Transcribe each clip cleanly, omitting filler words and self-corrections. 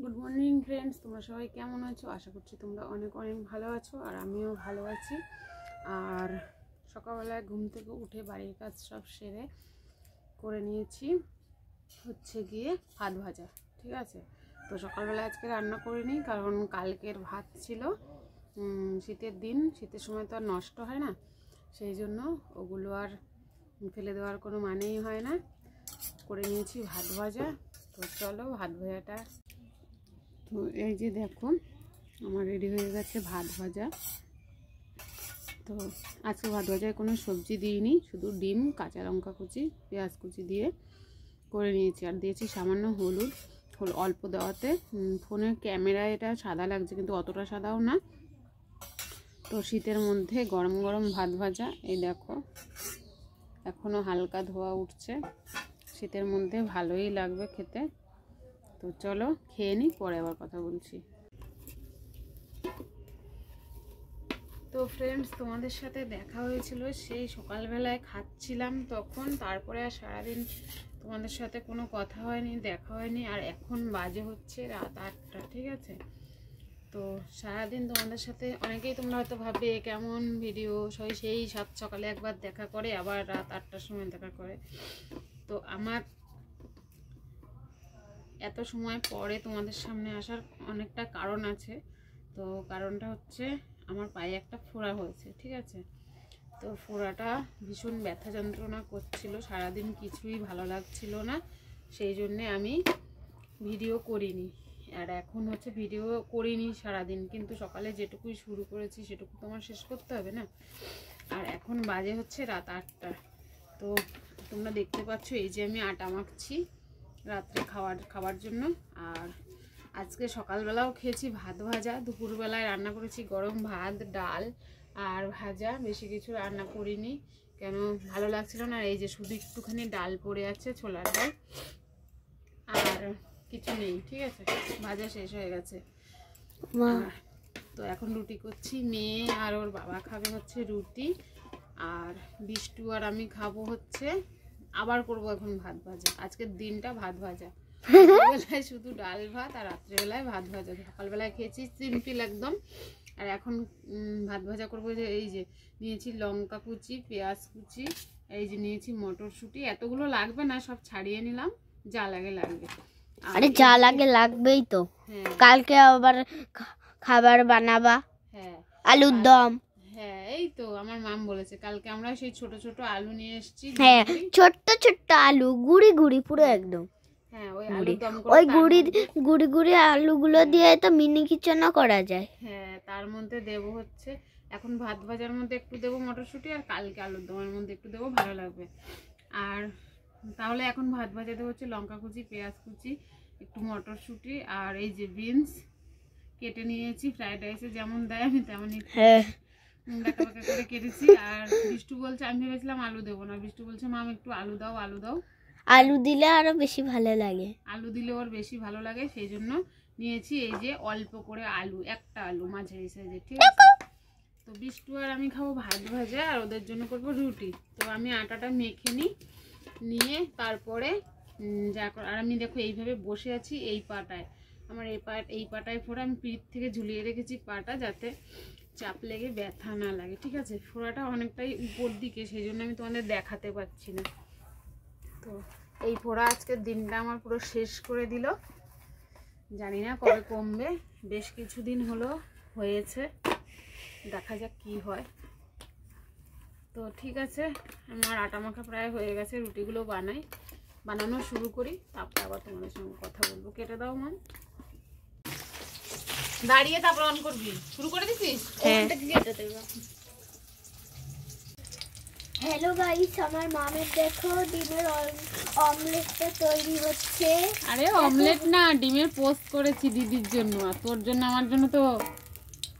Good morning friends, তোমরা সবাই কেমন আছো? আশা করছি তোমরা অনেক অনেক ভালো আছো আর আমিও ভালো আছি। আর সকালবেলায় ঘুম থেকে উঠে বাড়ির কাজ সব সেরে করে নিয়েছি হচ্ছে গিয়ে ভাত ভাজা। ঠিক আছে, তো সকালবেলা আজকে রান্না করিনি কারণ কালকের ভাত ছিল। শীতের দিন, শীতের সময় তো আর নষ্ট হয় না, সেই জন্য ওগুলো আর ফেলে দেওয়ার কোনো মানেই হয় না। করে নিয়েছি ভাত ভাজা। তো চলো ভাত ভাজাটা, তো এই যে দেখো আমার রেডি হয়ে গেছে ভাত ভাজা। তো আজকে ভাত ভাজায় কোনো সবজি দিইনি, শুধু ডিম, কাঁচা লঙ্কা কুচি, পেঁয়াজ কুচি দিয়ে করে নিয়েছি। আর দিয়েছি সামান্য হলুদ, অল্প দেওয়াতে। ফোনের ক্যামেরায় এটা সাদা লাগছে কিন্তু অতটা সাদাও না। তো শীতের মধ্যে গরম গরম ভাত ভাজা, এই দেখো এখনও হালকা ধোয়া উঠছে। শীতের মধ্যে ভালোই লাগবে খেতে। তো চলো খেয়ে নিই, পরে আবার কথা বলছি। তো ফ্রেন্ডস, তোমাদের সাথে দেখা হয়েছিল সেই সকালবেলায় খাচ্ছিলাম তখন, তারপরে আর সারাদিন তোমাদের সাথে কোনো কথা হয়নি, দেখা হয়নি। আর এখন বাজে হচ্ছে রাত 8টা। ঠিক আছে, তো সারাদিন তোমাদের সাথে অনেকেই তোমরা হয়তো ভাববে কেমন ভিডিও, সেই সকালে একবার দেখা করে আবার রাত 8টার সময় দেখা করে। তো আমার এত সময় পরে তোমাদের সামনে আসার অনেকটা কারণ আছে। তো কারণটা হচ্ছে আমার পায়ে একটা ফোড়া হয়েছে। ঠিক আছে, তো ফোড়াটা ভীষণ ব্যথা যন্ত্রণা করছিল, সারাদিন কিছুই ভালো লাগছিল না, সেই জন্যে আমি ভিডিও করিনি। আর এখন হচ্ছে ভিডিও করিনি সারাদিন, কিন্তু সকালে যেটুকুই শুরু করেছি সেটুকু তো আমার শেষ করতে হবে না। আর এখন বাজে হচ্ছে রাত 8টা। তো তোমরা দেখতে পাচ্ছ এই যে আমি আটা মাখছি রাত্রে খাবার জন্য। আর আজকে সকালবেলাও খেয়েছি ভাত ভাজা, দুপুরবেলায় রান্না করেছি গরম ভাত, ডাল আর ভাজা, বেশি কিছু রান্না করিনি কেন ভালো লাগছিল না। এই যে শুধু একটুখানি ডাল পড়ে আছে, ছোলার ডাল, আর কিছু নেই। ঠিক আছে, ভাজা শেষ হয়ে গেছে। তো এখন রুটি করছি, মেয়ে আর ওর বাবা খাবে হচ্ছে রুটি, আর বিষ্টু আর আমি খাবো হচ্ছে, আবার করব এখন ভাত ভাজা। আজকের দিনটা ভাত ভাজা, সকালবেলায় শুধু ডাল ভাত আর রাত্রেবেলায় ভাত ভাজা। সকালবেলায় খেয়েছি সিম্পল একদম, আর এখন ভাত ভাজা করবো। যে এই যে নিয়েছি লঙ্কা কুচি, পেঁয়াজ কুচি, এই যে নিয়েছি মটরশুঁটি। এতগুলো লাগবে না, সব ছাড়িয়ে নিলাম, যা লাগে লাগবে। আরে যা লাগে লাগবেই তো। কালকে আবার খাবার বানাবা। হ্যাঁ, আলুর দম। হ্যাঁ, এই তো আমার মাম বলেছে কালকে আমরা সেই ছোট ছোট আলু নিয়ে এসেছি। হ্যাঁ, ছোট্ট ছোট্ট আলু, গুড়ি গুড়ি পুরো একদম। হ্যাঁ, ওই আলুর দম করে, ওই গুড়ি গুড়ি আলুগুলো দিয়ে তো মিনি কিচেনও করা যায়। হ্যাঁ, তার মধ্যে দেব হচ্ছে এখন ভাত ভাজার মধ্যে একটু দেবো মটরশুঁটি, আর কালকে আলুর দমের মধ্যে একটু দেবো, ভালো লাগবে। আর তাহলে এখন ভাত ভাজাতে হচ্ছে লঙ্কা কুচি, পেঁয়াজ কুচি, একটু মটরশুঁটি, আর এই যে বিনস কেটে নিয়েছি, ফ্রাইড রাইসে যেমন দেয় আমি তেমনই ডাকা বাঁকা করে কেটেছি। আর বিষ্টু বলছে, আমি ভেবেছিলাম আলু দেবো না, বিষ্টু বলছে মাম একটু আলু দাও, আলু দাও। আলু দিলে আরো বেশি ভালো লাগে, আলু দিলে ওর বেশি ভালো লাগে, সেই জন্য নিয়েছি এই যে অল্প করে আলু, একটা আলু মাঝারি সাইজের। ঠিক আছে, তো বিষ্টু আর আমি খাবো ভাত ভাজা, আর ওদের জন্য করবো রুটি। তো আমি আটাটা মেখে নিয়ে তারপরে যা কর। আর আমি দেখো এইভাবে বসে আছি এই পাটায়, আমার এই পাটায় ফোড়া আমি পিঠ থেকে ঝুলিয়ে রেখেছি পাটা, যাতে চাপ লেগে ব্যথা না লাগে। ঠিক আছে, ফোড়াটা অনেকটাই উপর দিকে, সেই জন্য আমি তোমাদের দেখাতে পাচ্ছি না। তো এই ফোড়া আজকের দিনটা আমার পুরো শেষ করে দিল, জানি না কবে কমবে। বেশ কিছুদিন হলো হয়েছে, দেখা যাক কি হয়। তো ঠিক আছে, আমার আটা মাখা প্রায় হয়ে গেছে, রুটিগুলো বানানো শুরু করি, তারপরে আবার তোমাদের সঙ্গে কথা বলবো। কেটে দাও মান, দাঁড়িয়ে তারপর অন করবি। শুরু করে দিছিস? হ্যালো গাইস, আমার মামের দেখো ডিমের অমলেটটা তৈরি হচ্ছে। আরে অমলেট না, ডিমের পোস্ট করেছি দিদির জন্য, আর তোর জন্য আমার জন্য তো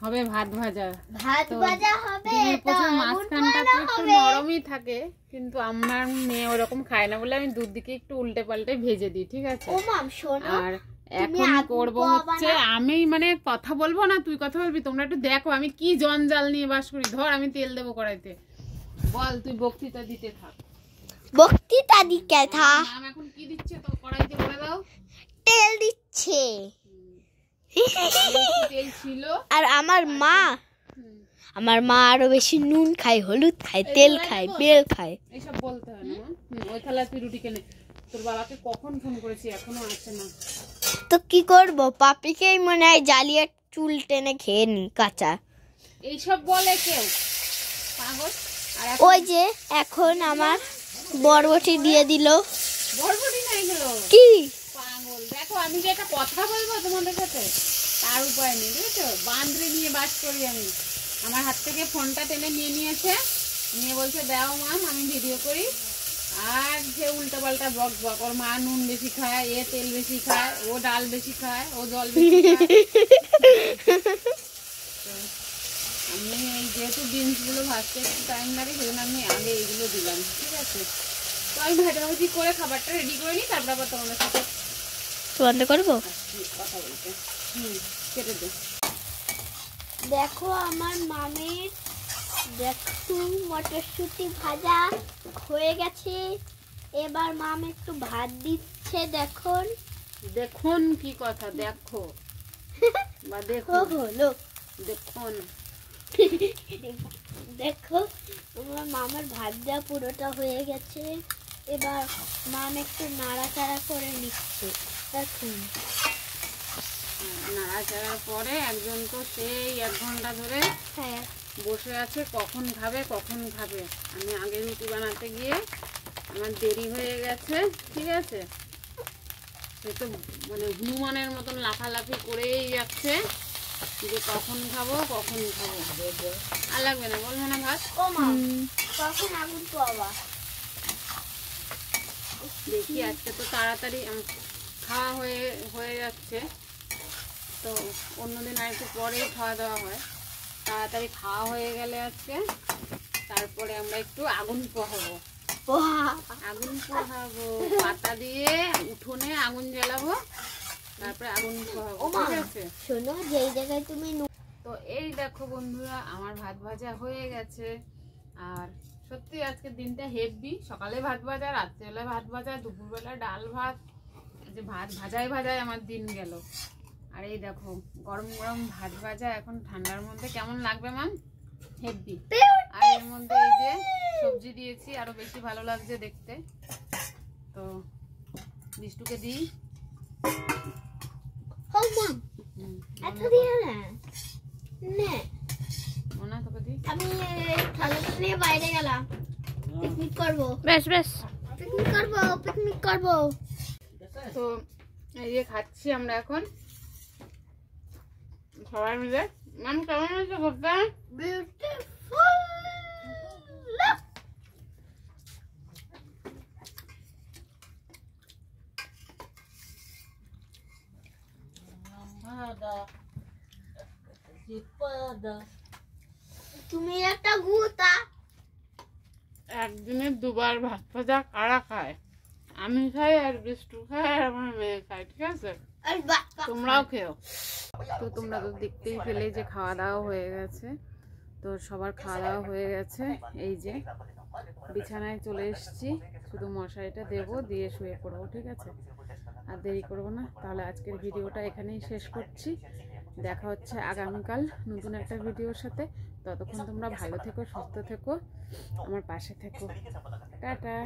হবে ভাত ভাজা। ভাত ভাজা হবে, প্রথম মাঝখানটা তো একটু নরমই থাকে, কিন্তু আমার মেয়ে ওরকম খায় না বলে আমি দুদিকে একটু উল্টে পাল্টে ভেজে দিই। ঠিক আছে, ও মাম শোনো, আর এখন করবো হচ্ছে, আমি মানে কথা বলবো না, তুই কথা বলবি। তোমরা একটু দেখো আমি কি জঞ্জাল নিয়ে বাস করি। ধর আমি তেল দেবো কড়াইতে, বল তুই বক্তৃতা দিতে থাক। বক্তৃতা দিতে থাক। এখন কি দিচ্ছে তো কড়াইতে, বলে দাও। তেল দিচ্ছে। তেল ছিল। আর আমার মা আরো বেশি নুন খায়, হলুদ খায়, তেল খায়, বেল খায়। এইসব বলতে হয় না। ওই থালা তুই রুটি কেনে। তোর বাবাকে কখন ফোন করেছি, এখনো আসছে না। তো কি করব, পাপিকেই মনে হয় জ্বালিয়ে চুল টেনে খেয়ে নি কাঁচা। এইসব বলে কেউ, পাগল। আর ওই যে এখন আমার বরবটি দিয়ে দিল। বরবটি নাই গেল কি পাগল। দেখো আমি যে একটা কথা বলবো তোমাদের সাথে, তার উপায় নেই, বুঝেছো? বান্ধরে নিয়ে বাস করি আমি। আমার হাত থেকে ফোনটা টেনে নিয়ে নিয়েছে, নিয়ে বলছে দাও মাম আমি ভিডিও করি। আর যে উল্টা পাল্টা বক বক, ওর মা নুন বেশি খায়, এ তেল বেশি খায়, ও ডাল বেশি খায়, ও জল বেশি খায়। আমি এই যেহেতু বিনসগুলো ভাজতে একটু টাইম লাগে, সেজন্য আমি আগে এইগুলো দিলাম, ঠিক আছে? তো আমি ভাজাভাজি করে খাবারটা রেডি করে নিই, তারপর আবার তোমাদের সাথে বন্ধ করবো। কথা বলতে। কেটে দে। দেখো আমার মামির দেখো মটরশুঁটি ভাজা হয়ে গেছে। এবার মাম একটু ভাত দিচ্ছে। দেখুন দেখুন কি কথা, দেখো বা দেখো হলো দেখুন। দেখো আমার মামার ভাত দেওয়া পুরোটা হয়ে গেছে। এবার মাম একটু নাড়াচাড়া করে নিচ্ছে। দেখুন নাড়াচাড়ার পরে একজন তো সেই 1 ঘন্টা ধরে হ্যাঁ বসে আছে, কখন খাবে কখন খাবে। আমি আগে রুটি বানাতে গিয়ে আমার দেরি হয়ে গেছে, ঠিক আছে? সে তো মানে হনুমানের মতন লাফালাফি করেই যাচ্ছে যে কখন খাবো কখন খাবো। আর লাগবে না, বলবো না ভাত। ও মা কখন আগুন পাওয়া। দেখি আজকে তো তাড়াতাড়ি খাওয়া হয়ে যাচ্ছে, তো অন্যদিন আর একটু পরেই খাওয়া দাওয়া হয়। তাড়াতাড়ি খাওয়া হয়ে গেলে আজকে তারপরে আমরা একটু আগুন পোহাবো। আগুন পোহাবো পাতা দিয়ে, উঠোনে আগুন জ্বালাবো, তারপরে আগুন পোহাবো, ঠিক আছে? শোনো যেই জায়গায় তুমি তো এই দেখো বন্ধুরা, আমার ভাত ভাজা হয়ে গেছে। আর সত্যি আজকের দিনটা হেভি। সকালে ভাত ভাজা, রাত্রেবেলা ভাত ভাজা, দুপুরবেলা ডাল ভাত, যে ভাত ভাজায় আমার দিন গেল। আর এই দেখো গরম গরম ভাত ভাজা এখন ঠান্ডার মধ্যে কেমন লাগবে ম্যাম? হেভি। আর এর মধ্যে এই যে সবজি দিয়েছি, আরো বেশি ভালো লাগছে দেখতে। তো মিষ্টুকে দিই। মনে তোকে দিই। আমি থালাটা নিয়ে বাইরে গেলাম, পিকনিক করবো। বেশ পিকনিক করবো। তো এই যে খাচ্ছি আমরা এখন সবাই মিলে। ম্যাম কেমন হয়েছে করতে? তুমি একটা গুতা। একদিনে 2 বার ভাত ভাজা কারা খায়? আমি খাই, আর বিষ্টু খাই, আর আমার মেয়ে খায়, ঠিক আছে? তোমরাও খেও। তো তোমরা তো দেখতেই পেলে যে খাওয়া দাওয়া হয়ে গেছে। তো সবার খাওয়া দাওয়া হয়ে গেছে। এই যে বিছানায় চলে এসেছি, শুধু মশারিটা দেবো, দিয়ে শুয়ে পড়বো, ঠিক আছে? আর দেরি করবো না। তাহলে আজকের ভিডিওটা এখানেই শেষ করছি। দেখা হচ্ছে আগামীকাল নতুন একটা ভিডিওর সাথে। ততক্ষণ তোমরা ভালো থেকো, সুস্থ থেকো, আমার পাশে থেকো। টাটা।